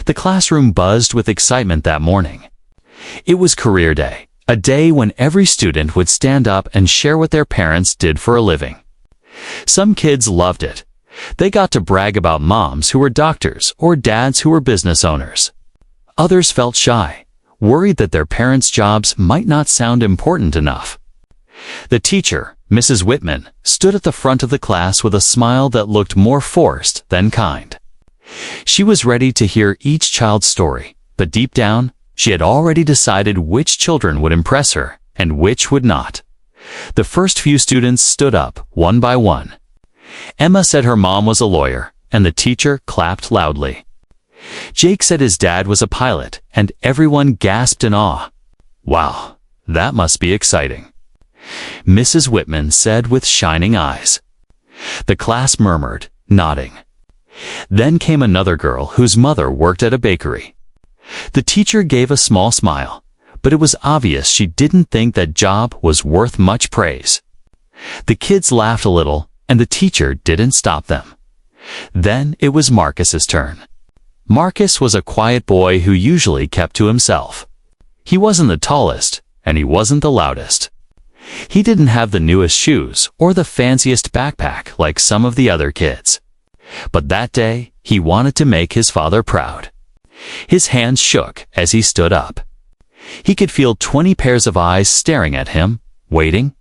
The classroom buzzed with excitement that morning. It was career day, a day when every student would stand up and share what their parents did for a living. Some kids loved it. They got to brag about moms who were doctors or dads who were business owners. Others felt shy, worried that their parents' jobs might not sound important enough. The teacher, Mrs. Whitman, stood at the front of the class with a smile that looked more forced than kind. She was ready to hear each child's story, but deep down, she had already decided which children would impress her and which would not. The first few students stood up, one by one. Emma said her mom was a lawyer, and the teacher clapped loudly. Jake said his dad was a pilot, and everyone gasped in awe. Wow, that must be exciting. Mrs. Whitman said with shining eyes. The class murmured, nodding. Then came another girl whose mother worked at a bakery. The teacher gave a small smile, but it was obvious she didn't think that job was worth much praise. The kids laughed a little, and the teacher didn't stop them. Then it was Marcus's turn. Marcus was a quiet boy who usually kept to himself. He wasn't the tallest, and he wasn't the loudest. He didn't have the newest shoes or the fanciest backpack like some of the other kids. But that day, he wanted to make his father proud. His hands shook as he stood up. He could feel 20 pairs of eyes staring at him, waiting.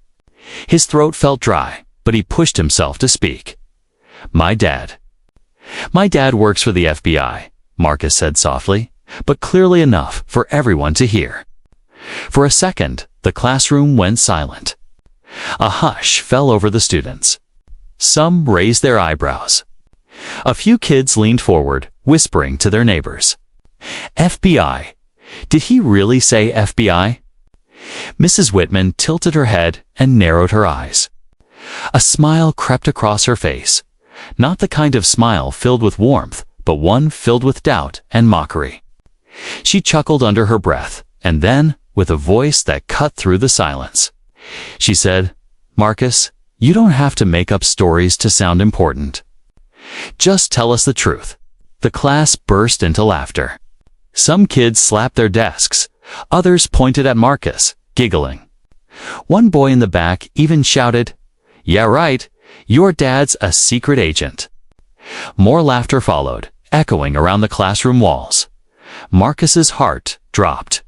His throat felt dry, but he pushed himself to speak. My dad works for the FBI, Marcus said softly, but clearly enough for everyone to hear. For a second, the classroom went silent. A hush fell over the students. Some raised their eyebrows. A few kids leaned forward, whispering to their neighbors. FBI. Did he really say FBI? Mrs. Whitman tilted her head and narrowed her eyes. A smile crept across her face, not the kind of smile filled with warmth, but one filled with doubt and mockery. She chuckled under her breath, and then, with a voice that cut through the silence, she said, Marcus, you don't have to make up stories to sound important. Just tell us the truth. The class burst into laughter. Some kids slapped their desks. Others pointed at Marcus, giggling. One boy in the back even shouted, Yeah, right, your dad's a secret agent. More laughter followed, echoing around the classroom walls. Marcus's heart dropped.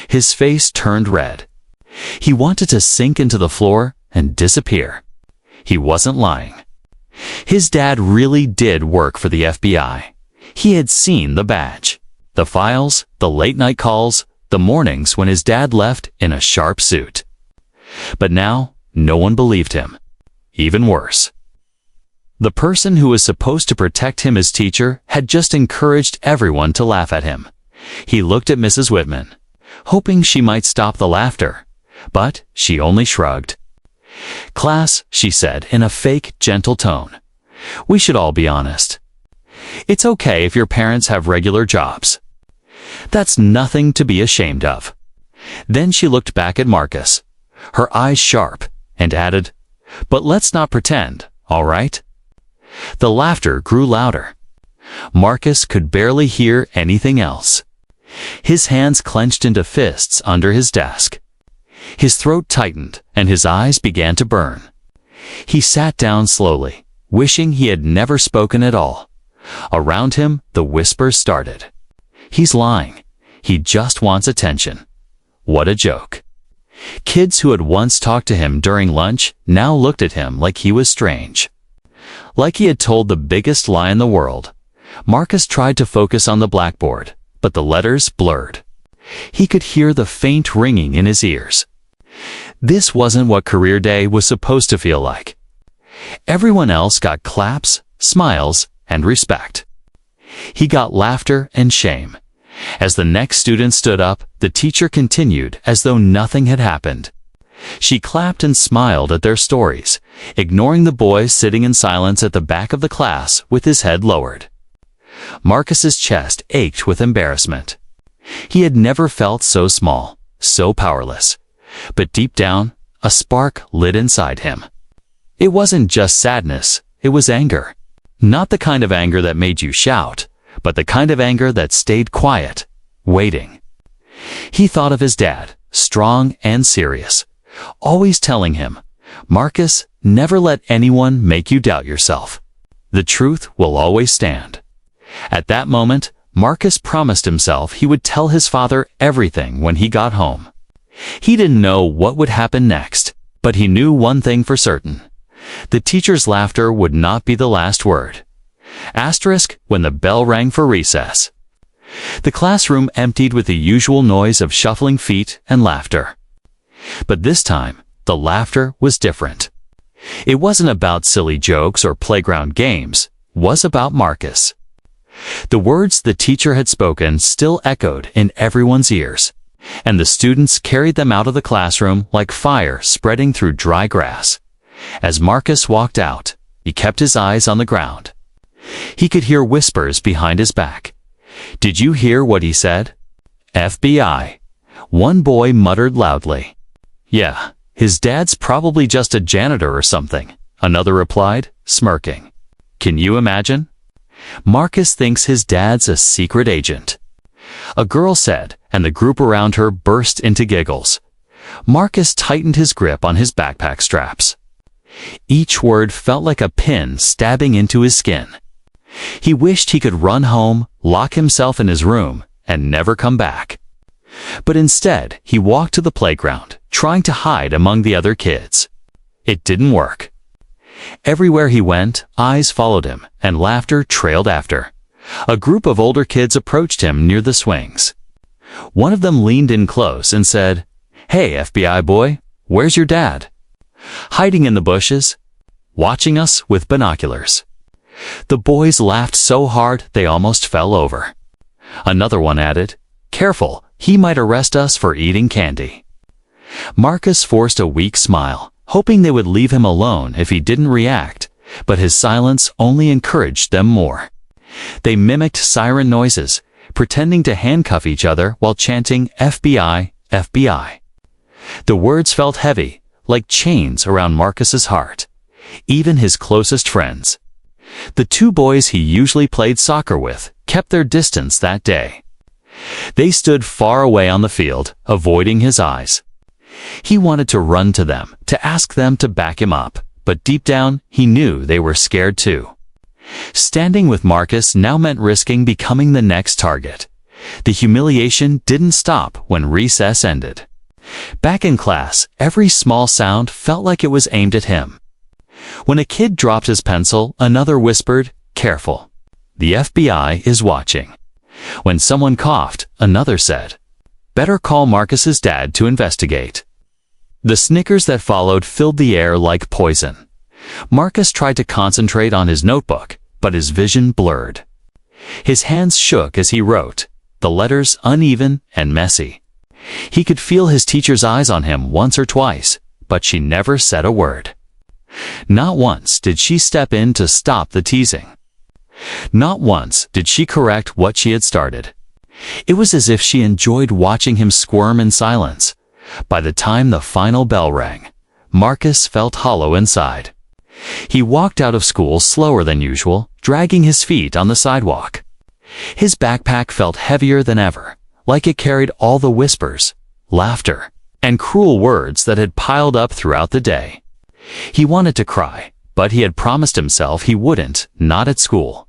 His face turned red. He wanted to sink into the floor and disappear. He wasn't lying. His dad really did work for the FBI. He had seen the badge, the files, the late-night calls, the mornings when his dad left in a sharp suit. But now, no one believed him. Even worse. The person who was supposed to protect him as teacher had just encouraged everyone to laugh at him. He looked at Mrs. Whitman, hoping she might stop the laughter, but she only shrugged. Class, she said in a fake, gentle tone, we should all be honest. It's okay if your parents have regular jobs. That's nothing to be ashamed of. Then she looked back at Marcus, her eyes sharp, and added, But let's not pretend, all right? The laughter grew louder. Marcus could barely hear anything else. His hands clenched into fists under his desk. His throat tightened, and his eyes began to burn. He sat down slowly, wishing he had never spoken at all. Around him, the whispers started. He's lying. He just wants attention. What a joke. Kids who had once talked to him during lunch now looked at him like he was strange. Like he had told the biggest lie in the world. Marcus tried to focus on the blackboard, but the letters blurred. He could hear the faint ringing in his ears. This wasn't what career day was supposed to feel like. Everyone else got claps, smiles, and respect. He got laughter and shame. As the next student stood up, the teacher continued as though nothing had happened. She clapped and smiled at their stories, ignoring the boy sitting in silence at the back of the class with his head lowered. Marcus's chest ached with embarrassment. He had never felt so small, so powerless. But deep down, a spark lit inside him. It wasn't just sadness, it was anger. Not the kind of anger that made you shout, but the kind of anger that stayed quiet, waiting. He thought of his dad, strong and serious, always telling him, "Marcus, never let anyone make you doubt yourself. The truth will always stand." At that moment, Marcus promised himself he would tell his father everything when he got home. He didn't know what would happen next, but he knew one thing for certain. The teacher's laughter would not be the last word. Asterisk when the bell rang for recess. The classroom emptied with the usual noise of shuffling feet and laughter. But this time, the laughter was different. It wasn't about silly jokes or playground games, it was about Marcus. The words the teacher had spoken still echoed in everyone's ears, and the students carried them out of the classroom like fire spreading through dry grass. As Marcus walked out, he kept his eyes on the ground. He could hear whispers behind his back. "Did you hear what he said? FBI." One boy muttered loudly. "Yeah, his dad's probably just a janitor or something," another replied, smirking. "Can you imagine? Marcus thinks his dad's a secret agent," a girl said, and the group around her burst into giggles. Marcus tightened his grip on his backpack straps. Each word felt like a pin stabbing into his skin. He wished he could run home, lock himself in his room, and never come back. But instead, he walked to the playground, trying to hide among the other kids. It didn't work. Everywhere he went, eyes followed him, and laughter trailed after. A group of older kids approached him near the swings. One of them leaned in close and said, "Hey, FBI boy, where's your dad?" "Hiding in the bushes, watching us with binoculars." The boys laughed so hard they almost fell over. Another one added, "Careful, he might arrest us for eating candy." Marcus forced a weak smile, hoping they would leave him alone if he didn't react, but his silence only encouraged them more. They mimicked siren noises, pretending to handcuff each other while chanting "FBI, FBI." The words felt heavy, like chains around Marcus's heart. Even his closest friends, the two boys he usually played soccer with, kept their distance that day. They stood far away on the field, avoiding his eyes. He wanted to run to them, to ask them to back him up, but deep down, he knew they were scared too. Standing with Marcus now meant risking becoming the next target. The humiliation didn't stop when recess ended. Back in class, every small sound felt like it was aimed at him. When a kid dropped his pencil, another whispered, "Careful. The FBI is watching." When someone coughed, another said, "Better call Marcus's dad to investigate." The snickers that followed filled the air like poison. Marcus tried to concentrate on his notebook, but his vision blurred. His hands shook as he wrote, the letters uneven and messy. He could feel his teacher's eyes on him once or twice, but she never said a word. Not once did she step in to stop the teasing. Not once did she correct what she had started. It was as if she enjoyed watching him squirm in silence. By the time the final bell rang, Marcus felt hollow inside. He walked out of school slower than usual, dragging his feet on the sidewalk. His backpack felt heavier than ever, like it carried all the whispers, laughter, and cruel words that had piled up throughout the day. He wanted to cry, but he had promised himself he wouldn't, not at school.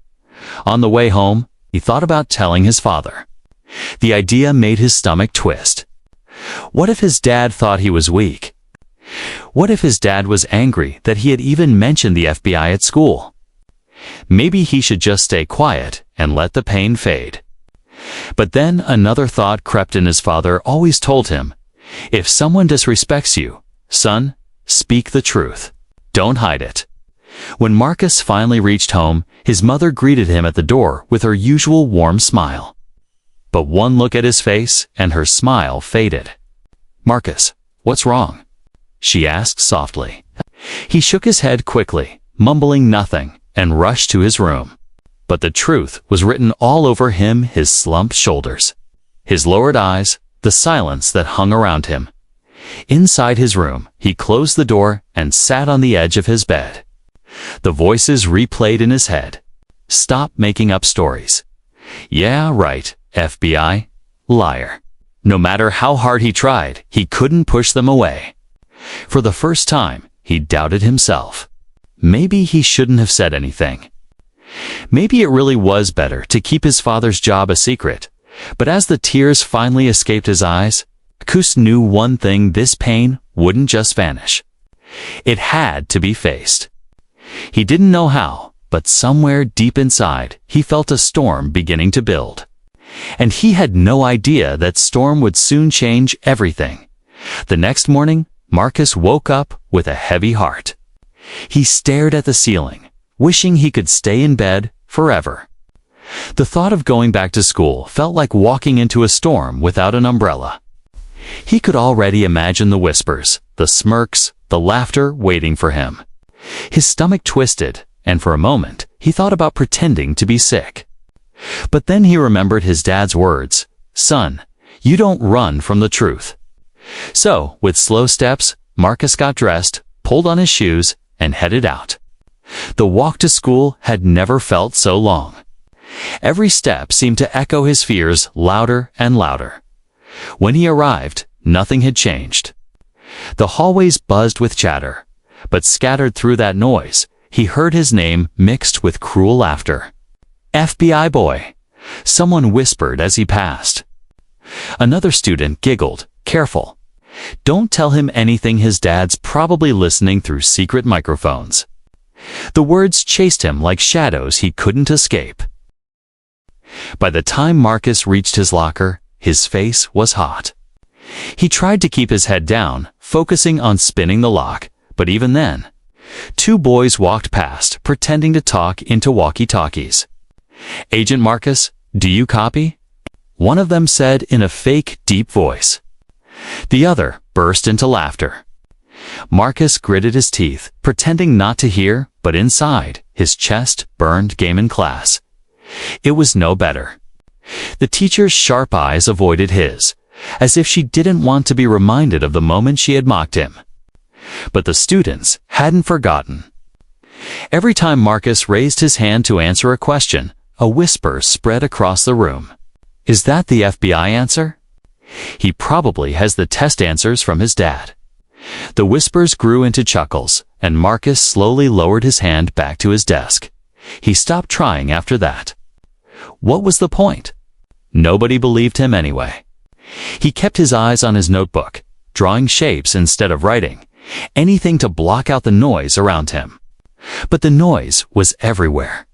On the way home, he thought about telling his father. The idea made his stomach twist. What if his dad thought he was weak? What if his dad was angry that he had even mentioned the FBI at school? Maybe he should just stay quiet and let the pain fade. But then another thought crept in. His father always told him, "If someone disrespects you, son, speak the truth. Don't hide it." When Marcus finally reached home, his mother greeted him at the door with her usual warm smile. But one look at his face, and her smile faded. "Marcus, what's wrong?" she asked softly. He shook his head quickly, mumbling nothing, and rushed to his room. But the truth was written all over him, his slumped shoulders, his lowered eyes, the silence that hung around him. Inside his room, he closed the door and sat on the edge of his bed. The voices replayed in his head. "Stop making up stories. Yeah, right, FBI. Liar. No matter how hard he tried, he couldn't push them away. For the first time, he doubted himself. Maybe he shouldn't have said anything. Maybe it really was better to keep his father's job a secret. But as the tears finally escaped his eyes, Kus knew one thing: this pain wouldn't just vanish. It had to be faced. He didn't know how, but somewhere deep inside, he felt a storm beginning to build. And he had no idea that storm would soon change everything. The next morning, Marcus woke up with a heavy heart. He stared at the ceiling, wishing he could stay in bed forever. The thought of going back to school felt like walking into a storm without an umbrella. He could already imagine the whispers, the smirks, the laughter waiting for him. His stomach twisted, and for a moment, he thought about pretending to be sick. But then he remembered his dad's words, "Son, you don't run from the truth." So, with slow steps, Marcus got dressed, pulled on his shoes, and headed out. The walk to school had never felt so long. Every step seemed to echo his fears louder and louder. When he arrived, nothing had changed. The hallways buzzed with chatter, but scattered through that noise, he heard his name mixed with cruel laughter. "FBI boy," someone whispered as he passed. Another student giggled, "Careful. Don't tell him anything, his dad's probably listening through secret microphones." The words chased him like shadows he couldn't escape. By the time Marcus reached his locker, his face was hot. He tried to keep his head down, focusing on spinning the lock, but even then, two boys walked past, pretending to talk into walkie-talkies. "Agent Marcus, do you copy?" one of them said in a fake, deep voice. The other burst into laughter. Marcus gritted his teeth, pretending not to hear, but inside, his chest burned. Game in class. It was no better. The teacher's sharp eyes avoided his, as if she didn't want to be reminded of the moment she had mocked him. But the students hadn't forgotten. Every time Marcus raised his hand to answer a question, a whisper spread across the room. "Is that the FBI answer? He probably has the test answers from his dad." The whispers grew into chuckles, and Marcus slowly lowered his hand back to his desk. He stopped trying after that. What was the point? Nobody believed him anyway. He kept his eyes on his notebook, drawing shapes instead of writing, anything to block out the noise around him. But the noise was everywhere.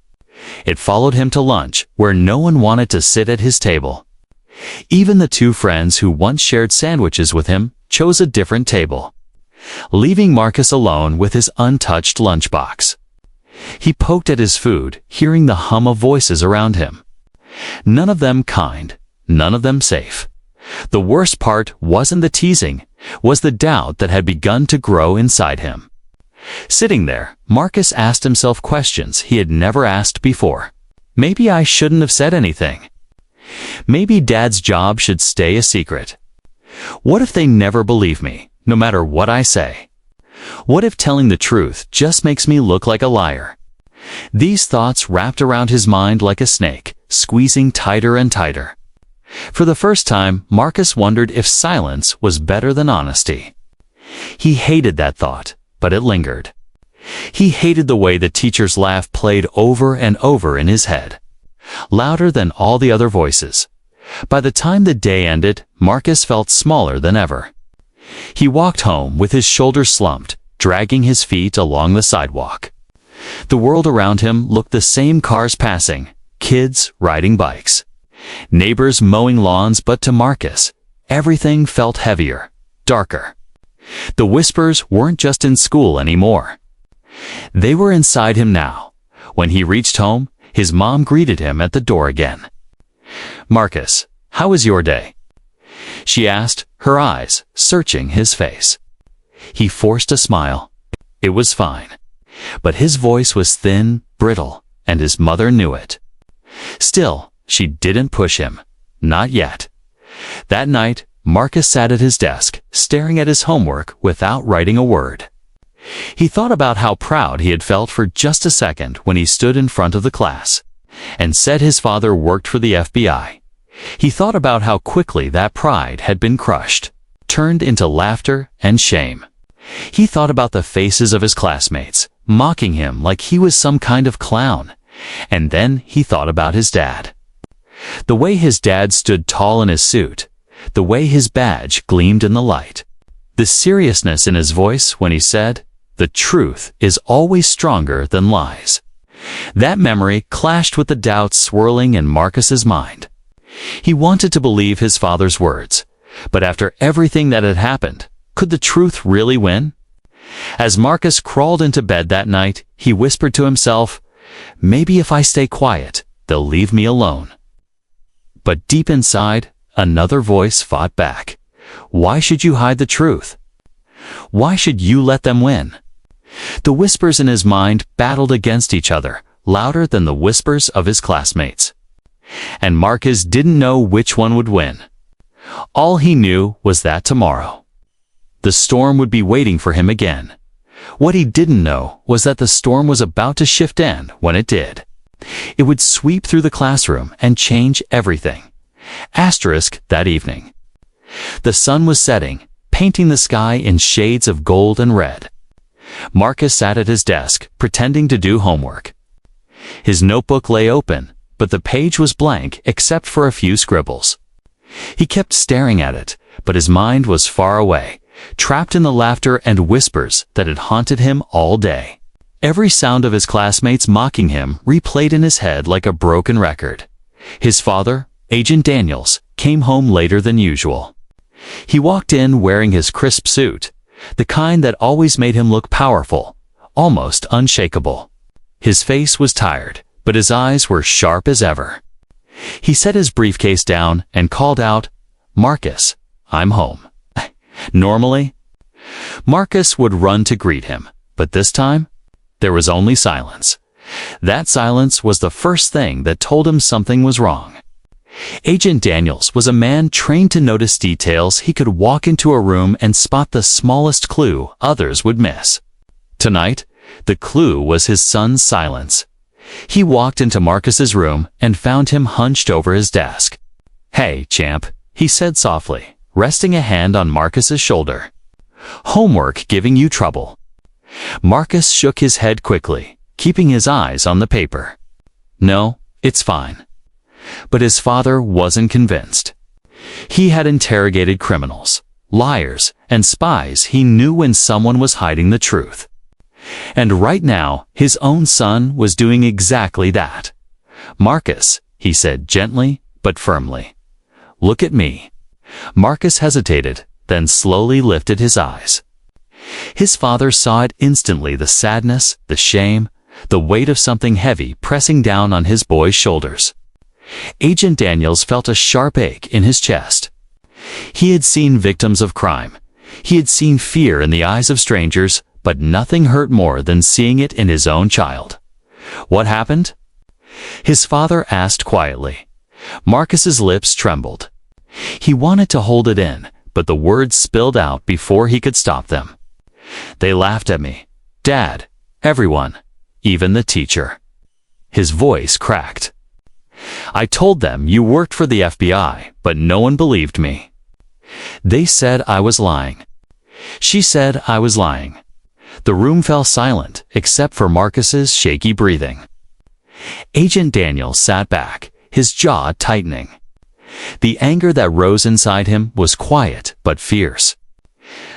It followed him to lunch, where no one wanted to sit at his table. Even the two friends who once shared sandwiches with him chose a different table, leaving Marcus alone with his untouched lunchbox. He poked at his food, hearing the hum of voices around him. None of them kind, none of them safe. The worst part wasn't the teasing, was the doubt that had begun to grow inside him. Sitting there, Marcus asked himself questions he had never asked before. Maybe I shouldn't have said anything. Maybe Dad's job should stay a secret. What if they never believe me, no matter what I say? What if telling the truth just makes me look like a liar? These thoughts wrapped around his mind like a snake, squeezing tighter and tighter. For the first time, Marcus wondered if silence was better than honesty. He hated that thought, but it lingered. He hated the way the teacher's laugh played over and over in his head, louder than all the other voices. By the time the day ended, Marcus felt smaller than ever. He walked home with his shoulders slumped, dragging his feet along the sidewalk. The world around him looked the same: cars passing, kids riding bikes, neighbors mowing lawns, but to Marcus, everything felt heavier, darker. The whispers weren't just in school anymore. They were inside him now. When he reached home, his mom greeted him at the door again. "Marcus, how was your day?" she asked, her eyes searching his face. He forced a smile. It was fine. But his voice was thin, brittle, and his mother knew it. Still, she didn't push him. Not yet. That night, Marcus sat at his desk, staring at his homework without writing a word. He thought about how proud he had felt for just a second when he stood in front of the class. and said his father worked for the FBI. He thought about how quickly that pride had been crushed, turned into laughter and shame. He thought about the faces of his classmates, mocking him like he was some kind of clown. And then he thought about his dad. The way his dad stood tall in his suit, the way his badge gleamed in the light, the seriousness in his voice when he said, "The truth is always stronger than lies." That memory clashed with the doubts swirling in Marcus's mind. He wanted to believe his father's words, but after everything that had happened, could the truth really win? As Marcus crawled into bed that night, he whispered to himself, "Maybe if I stay quiet, they'll leave me alone." But deep inside, another voice fought back. Why should you hide the truth? Why should you let them win? The whispers in his mind battled against each other, louder than the whispers of his classmates. And Marcus didn't know which one would win. All he knew was that tomorrow, the storm would be waiting for him again. What he didn't know was that the storm was about to shift, and when it did, it would sweep through the classroom and change everything. Asterisk that evening. The sun was setting, painting the sky in shades of gold and red. Marcus sat at his desk, pretending to do homework. His notebook lay open, but the page was blank except for a few scribbles. He kept staring at it, but his mind was far away, trapped in the laughter and whispers that had haunted him all day. Every sound of his classmates mocking him replayed in his head like a broken record. His father, Agent Daniels, came home later than usual. He walked in wearing his crisp suit, the kind that always made him look powerful, almost unshakable. His face was tired, but his eyes were sharp as ever. He set his briefcase down and called out, "Marcus, I'm home." Normally, Marcus would run to greet him, but this time, there was only silence. That silence was the first thing that told him something was wrong. Agent Daniels was a man trained to notice details. He could walk into a room and spot the smallest clue others would miss. Tonight, the clue was his son's silence. He walked into Marcus's room and found him hunched over his desk. "Hey, champ," he said softly, resting a hand on Marcus's shoulder. "Homework giving you trouble?" Marcus shook his head quickly, keeping his eyes on the paper. "No, it's fine." But his father wasn't convinced. He had interrogated criminals, liars, and spies. He knew when someone was hiding the truth. And right now, his own son was doing exactly that. "Marcus," he said gently but firmly, "look at me." Marcus hesitated, then slowly lifted his eyes. His father saw it instantly, the sadness, the shame, the weight of something heavy pressing down on his boy's shoulders. Agent Daniels felt a sharp ache in his chest. He had seen victims of crime. He had seen fear in the eyes of strangers, but nothing hurt more than seeing it in his own child. "What happened?" his father asked quietly. Marcus's lips trembled. He wanted to hold it in, but the words spilled out before he could stop them. "They laughed at me. Dad, everyone, even the teacher." His voice cracked. "I told them you worked for the FBI, but no one believed me. They said I was lying. She said I was lying." The room fell silent, except for Marcus's shaky breathing. Agent Daniels sat back, his jaw tightening. The anger that rose inside him was quiet but fierce.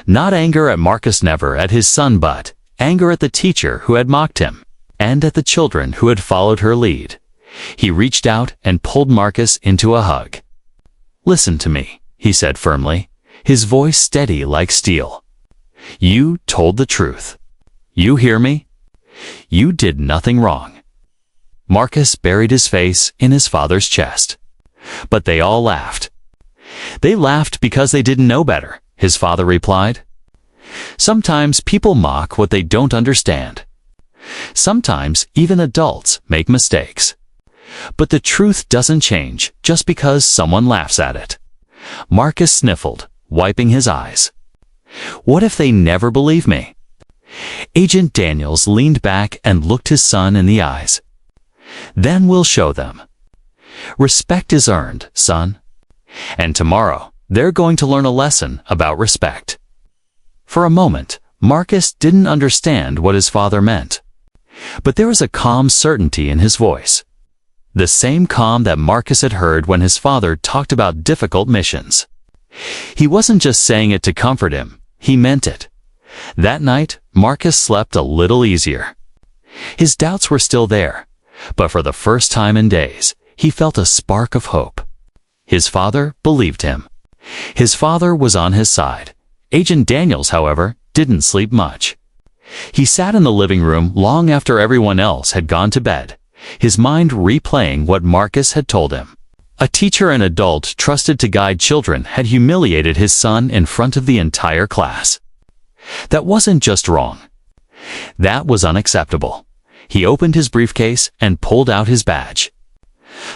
Not anger at Marcus, never at his son, but anger at the teacher who had mocked him, and at the children who had followed her lead. He reached out and pulled Marcus into a hug. "Listen to me," he said firmly, his voice steady like steel. "You told the truth. You hear me? You did nothing wrong." Marcus buried his face in his father's chest. But they all laughed. "They laughed because they didn't know better," his father replied. "Sometimes people mock what they don't understand. Sometimes even adults make mistakes. But the truth doesn't change just because someone laughs at it." Marcus sniffled, wiping his eyes. "What if they never believe me?" Agent Daniels leaned back and looked his son in the eyes. Then we'll show them. Respect is earned, son. And tomorrow, they're going to learn a lesson about respect." For a moment, Marcus didn't understand what his father meant. But there was a calm certainty in his voice. The same calm that Marcus had heard when his father talked about difficult missions. He wasn't just saying it to comfort him, he meant it. That night, Marcus slept a little easier. His doubts were still there, but for the first time in days, he felt a spark of hope. His father believed him. His father was on his side. Agent Daniels, however, didn't sleep much. He sat in the living room long after everyone else had gone to bed, his mind replaying what Marcus had told him. A teacher and adult trusted to guide children had humiliated his son in front of the entire class. That wasn't just wrong. That was unacceptable. He opened his briefcase and pulled out his badge.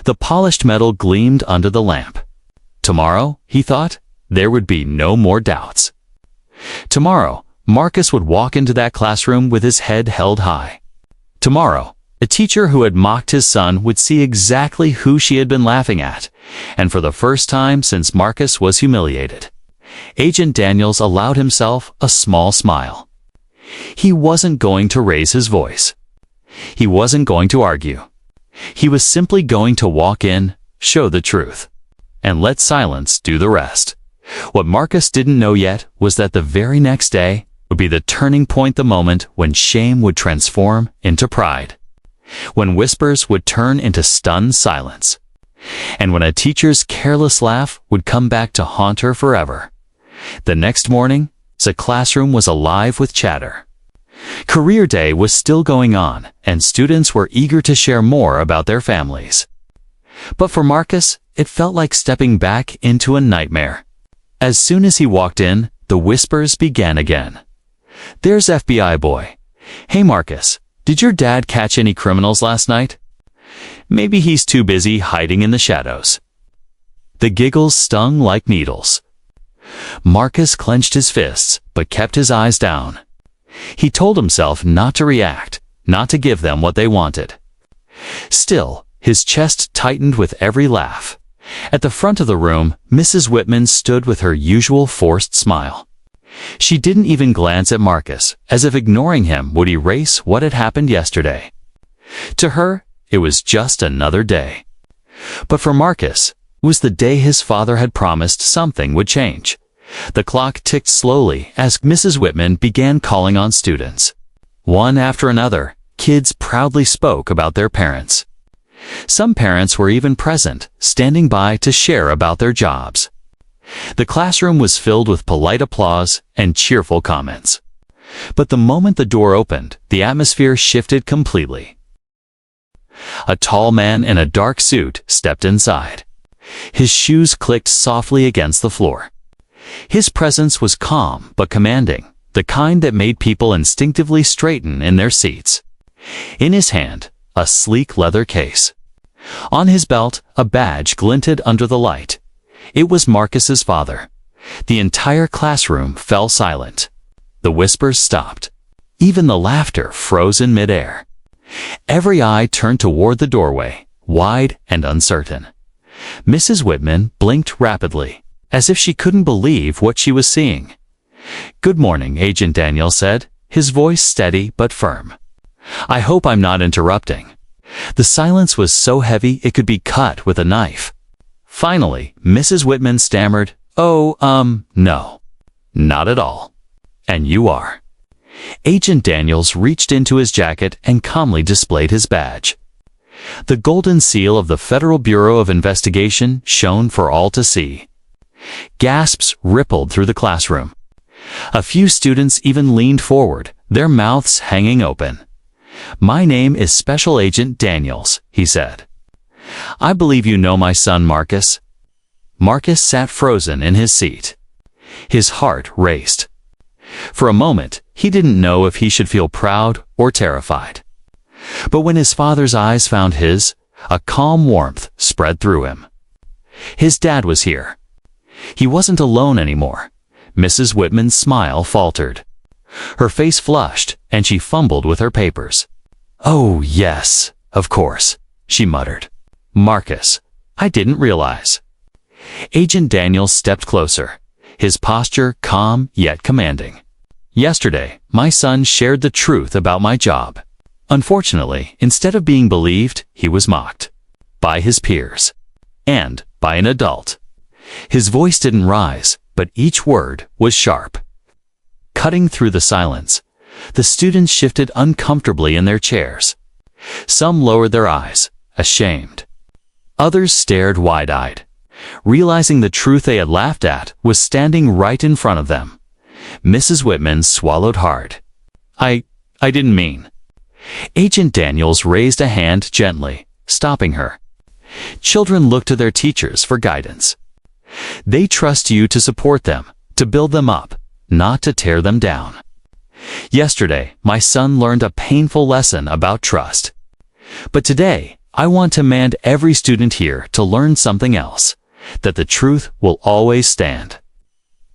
The polished metal gleamed under the lamp. Tomorrow, he thought, there would be no more doubts. Tomorrow, Marcus would walk into that classroom with his head held high. Tomorrow, a teacher who had mocked his son would see exactly who she had been laughing at, and for the first time since Marcus was humiliated, Agent Daniels allowed himself a small smile. He wasn't going to raise his voice. He wasn't going to argue. He was simply going to walk in, show the truth, and let silence do the rest. What Marcus didn't know yet was that the very next day would be the turning point, the moment when shame would transform into pride, when whispers would turn into stunned silence, and when a teacher's careless laugh would come back to haunt her forever. The next morning, the classroom was alive with chatter. Career Day was still going on, and students were eager to share more about their families. But for Marcus, it felt like stepping back into a nightmare. As soon as he walked in, the whispers began again. "There's FBI boy. Hey Marcus, did your dad catch any criminals last night? Maybe he's too busy hiding in the shadows." The giggles stung like needles. Marcus clenched his fists, but kept his eyes down. He told himself not to react, not to give them what they wanted. Still, his chest tightened with every laugh. At the front of the room, Mrs. Whitman stood with her usual forced smile. She didn't even glance at Marcus, as if ignoring him would erase what had happened yesterday. To her, it was just another day. But for Marcus, it was the day his father had promised something would change. The clock ticked slowly as Mrs. Whitman began calling on students. One after another, kids proudly spoke about their parents. Some parents were even present, standing by to share about their jobs. The classroom was filled with polite applause and cheerful comments. But the moment the door opened, the atmosphere shifted completely. A tall man in a dark suit stepped inside. His shoes clicked softly against the floor. His presence was calm but commanding, the kind that made people instinctively straighten in their seats. In his hand, a sleek leather case. On his belt, a badge glinted under the light. It was Marcus's father. The entire classroom fell silent. The whispers stopped. Even the laughter froze in midair. Every eye turned toward the doorway, wide and uncertain. Mrs. Whitman blinked rapidly, as if she couldn't believe what she was seeing. "Good morning," Agent Daniels said, his voice steady but firm. "I hope I'm not interrupting." The silence was so heavy it could be cut with a knife. Finally, Mrs. Whitman stammered, "Oh, no. Not at all. And you are." Agent Daniels reached into his jacket and calmly displayed his badge. The golden seal of the Federal Bureau of Investigation shone for all to see. Gasps rippled through the classroom. A few students even leaned forward, their mouths hanging open. "My name is Special Agent Daniels," he said. "I believe you know my son Marcus." Marcus sat frozen in his seat. His heart raced. For a moment, he didn't know if he should feel proud or terrified. But when his father's eyes found his, a calm warmth spread through him. His dad was here. He wasn't alone anymore. Mrs. Whitman's smile faltered. Her face flushed, and she fumbled with her papers. "Oh, yes, of course. she muttered. "Marcus, I didn't realize." Agent Daniels stepped closer, his posture calm yet commanding. "Yesterday, my son shared the truth about my job. Unfortunately, instead of being believed, he was mocked. By his peers. And by an adult." His voice didn't rise, but each word was sharp. Cutting through the silence, the students shifted uncomfortably in their chairs. Some lowered their eyes, ashamed. Others stared wide-eyed, realizing the truth they had laughed at was standing right in front of them. Mrs. Whitman swallowed hard. I didn't mean." Agent Daniels raised a hand gently, stopping her. Children look to their teachers for guidance. They trust you to support them, to build them up, not to tear them down. Yesterday, my son learned a painful lesson about trust. But today, I want to command every student here to learn something else, that the truth will always stand.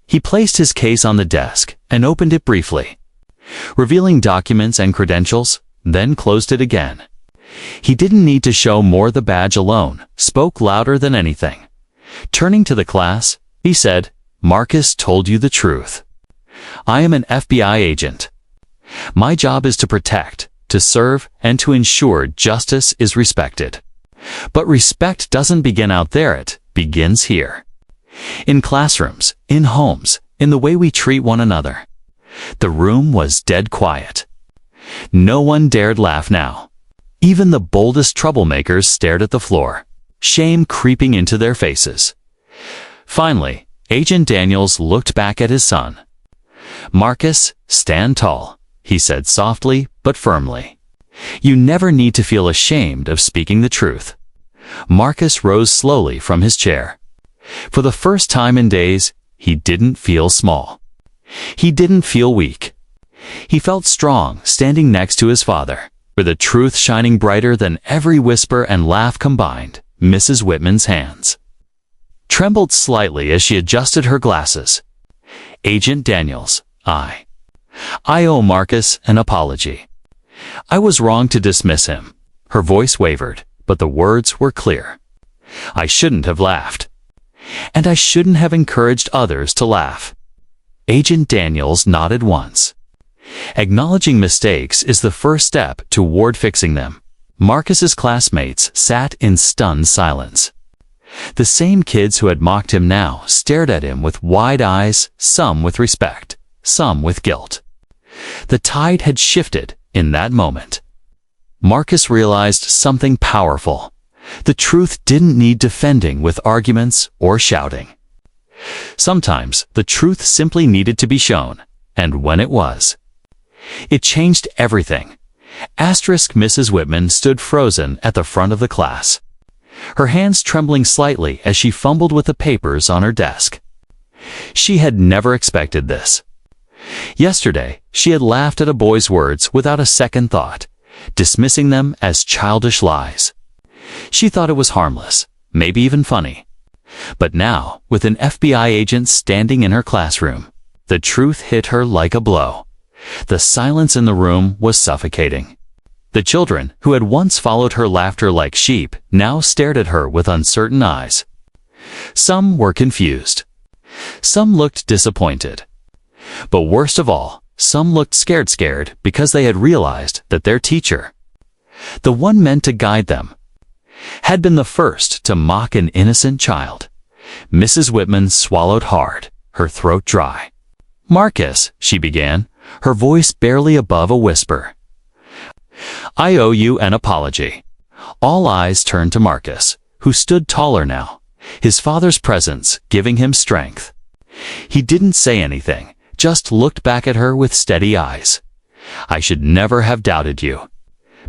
He placed his case on the desk and opened it briefly, revealing documents and credentials, then closed it again. He didn't need to show more. The badge alone spoke louder than anything. Turning to the class, he said, "Marcus told you the truth. I am an FBI agent. My job is to protect, to serve, and to ensure justice is respected. But respect doesn't begin out there, it begins here. In classrooms, in homes, in the way we treat one another." The room was dead quiet. No one dared laugh now. Even the boldest troublemakers stared at the floor, shame creeping into their faces. Finally, Agent Daniels looked back at his son. "Marcus, stand tall," he said softly but firmly. "You never need to feel ashamed of speaking the truth." Marcus rose slowly from his chair. For the first time in days, he didn't feel small. He didn't feel weak. He felt strong, standing next to his father, with the truth shining brighter than every whisper and laugh combined. Mrs. Whitman's hands trembled slightly as she adjusted her glasses. "Agent Daniels, I owe Marcus an apology. I was wrong to dismiss him." Her voice wavered, but the words were clear. "I shouldn't have laughed. And I shouldn't have encouraged others to laugh." Agent Daniels nodded once. Acknowledging mistakes is the first step toward fixing them. Marcus's classmates sat in stunned silence. The same kids who had mocked him now stared at him with wide eyes, some with respect, some with guilt. The tide had shifted in that moment. Marcus realized something powerful. The truth didn't need defending with arguments or shouting. Sometimes the truth simply needed to be shown, and when it was, it changed everything. Mrs. Whitman stood frozen at the front of the class, her hands trembling slightly as she fumbled with the papers on her desk. She had never expected this. Yesterday, she had laughed at a boy's words without a second thought, dismissing them as childish lies. She thought it was harmless, maybe even funny. But now, with an FBI agent standing in her classroom, the truth hit her like a blow. The silence in the room was suffocating. The children, who had once followed her laughter like sheep, now stared at her with uncertain eyes. Some were confused. Some looked disappointed. But worst of all, some looked scared because they had realized that their teacher, the one meant to guide them, had been the first to mock an innocent child. Mrs. Whitman swallowed hard, her throat dry. "Marcus," she began, her voice barely above a whisper, "I owe you an apology." All eyes turned to Marcus, who stood taller now, his father's presence giving him strength. He didn't say anything, just looked back at her with steady eyes. "I should never have doubted you,"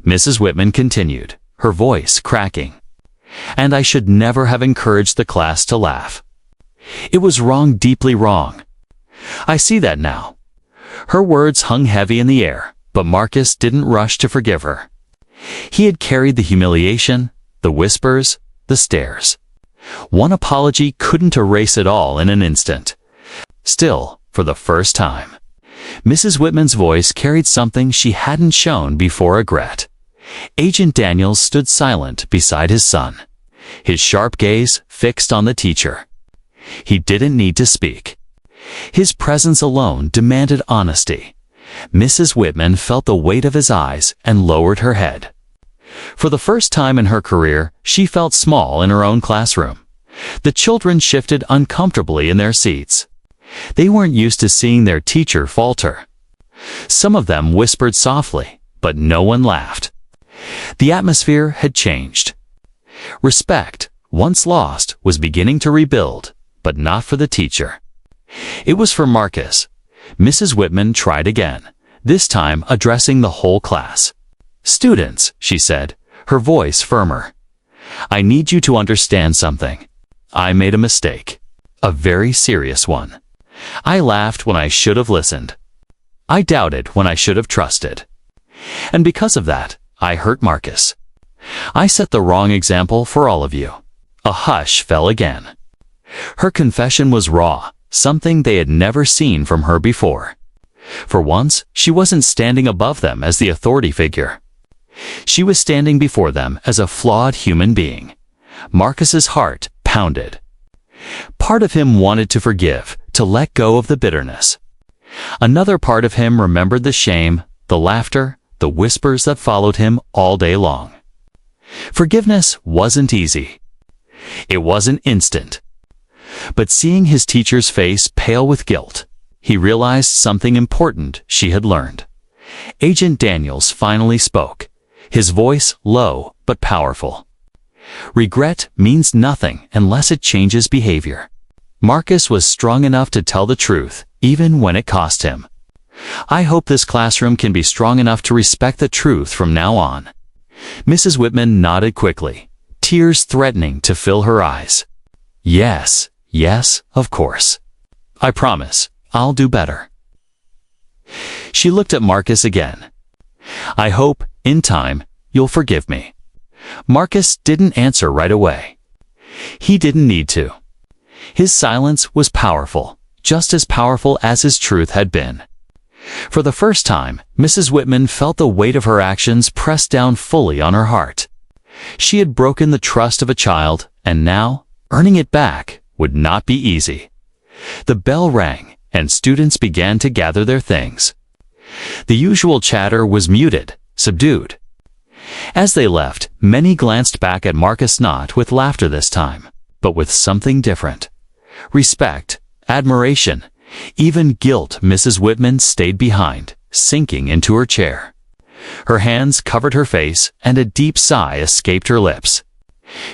Mrs. Whitman continued, her voice cracking. "And I should never have encouraged the class to laugh. It was wrong, deeply wrong. I see that now." Her words hung heavy in the air, but Marcus didn't rush to forgive her. He had carried the humiliation, the whispers, the stares. One apology couldn't erase it all in an instant. Still, for the first time, Mrs. Whitman's voice carried something she hadn't shown before: regret. Agent Daniels stood silent beside his son, his sharp gaze fixed on the teacher. He didn't need to speak. His presence alone demanded honesty. Mrs. Whitman felt the weight of his eyes and lowered her head. For the first time in her career, she felt small in her own classroom. The children shifted uncomfortably in their seats. They weren't used to seeing their teacher falter. Some of them whispered softly, but no one laughed. The atmosphere had changed. Respect, once lost, was beginning to rebuild, but not for the teacher. It was for Marcus. Mrs. Whitman tried again, this time addressing the whole class. "Students," she said, her voice firmer. "I need you to understand something. I made a mistake. A very serious one. I laughed when I should have listened. I doubted when I should have trusted. And because of that, I hurt Marcus. I set the wrong example for all of you." A hush fell again. Her confession was raw, something they had never seen from her before. For once, she wasn't standing above them as the authority figure. She was standing before them as a flawed human being. Marcus's heart pounded. Part of him wanted to forgive, to let go of the bitterness. Another part of him remembered the shame, the laughter, the whispers that followed him all day long. Forgiveness wasn't easy. It wasn't instant. But seeing his teacher's face pale with guilt, he realized something important she had learned. Agent Daniels finally spoke, his voice low but powerful. "Regret means nothing unless it changes behavior." Marcus was strong enough to tell the truth, even when it cost him. "I hope this classroom can be strong enough to respect the truth from now on." Mrs. Whitman nodded quickly, tears threatening to fill her eyes. "Yes, yes, of course. I promise, I'll do better." She looked at Marcus again. "I hope, in time, you'll forgive me." Marcus didn't answer right away. He didn't need to. His silence was powerful, just as powerful as his truth had been. For the first time, Mrs. Whitman felt the weight of her actions pressed down fully on her heart. She had broken the trust of a child, and now, earning it back would not be easy. The bell rang, and students began to gather their things. The usual chatter was muted, subdued. As they left, many glanced back at Marcus, not with laughter this time, but with something different. Respect, admiration, even guilt. Mrs. Whitman stayed behind, sinking into her chair. Her hands covered her face, and a deep sigh escaped her lips.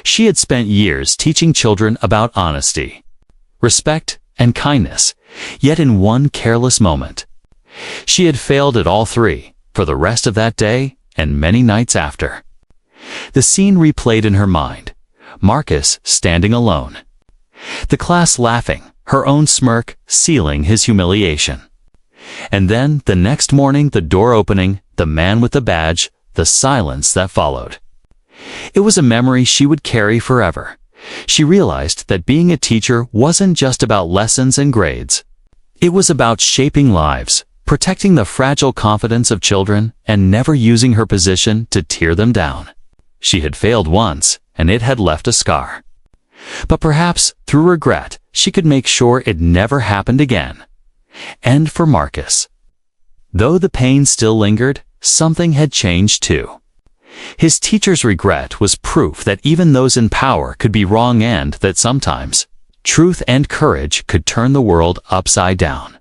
She had spent years teaching children about honesty, respect, and kindness, yet in one careless moment, she had failed at all three, for the rest of that day and many nights after. The scene replayed in her mind, Marcus standing alone, the class laughing, her own smirk sealing his humiliation. And then, the next morning, the door opening, the man with the badge, the silence that followed. It was a memory she would carry forever. She realized that being a teacher wasn't just about lessons and grades. It was about shaping lives, protecting the fragile confidence of children, and never using her position to tear them down. She had failed once, and it had left a scar. But perhaps, through regret, she could make sure it never happened again. And for Marcus, though the pain still lingered, something had changed too. His teacher's regret was proof that even those in power could be wrong, and that sometimes truth and courage could turn the world upside down.